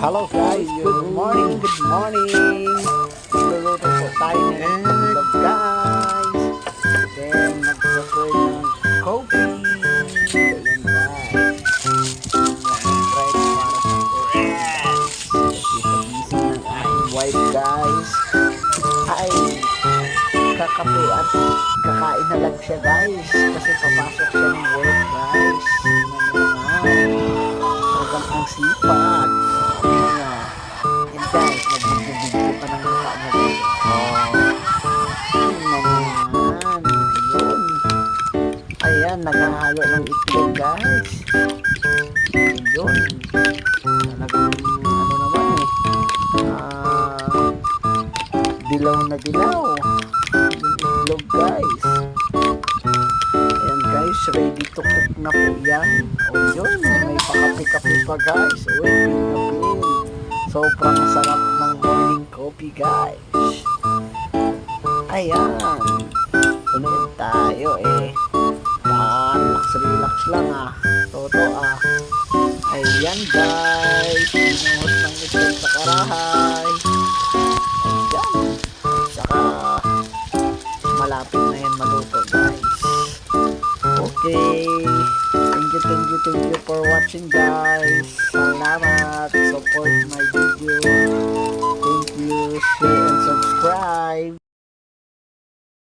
Hello guys, good morning, good morning. Luluto po tayo ng itlog guys. Then mag-prepare ng coffee. Ayan guys. Ready para sa coffee guys. Kasi pagising ng aking wife guys ay kakape at kakain na lang siya guys. Kasi papasok siya ng work guys. Talagang ang sipag. Yan guys, nag-video pa ng mukha niya guys. Ayun. Ayan, naghahalo ng itlog guys. Ayun. Talagang ano naman dilaw na dilaw. Yung itlog guys. Ayan guys, ready to cook na po yan. O yun, may pakape-kape pa guys. Uy, pin. Sobrang sarap ng morning coffee guys. Ayan. Ulit tayo relax lang Toto Ayan guys. Pinuhos ng itlog sa karahay. Ayan. Saka malapit na yan maluto guys. Okay. Thank you for watching guys. Salamat. Support my video.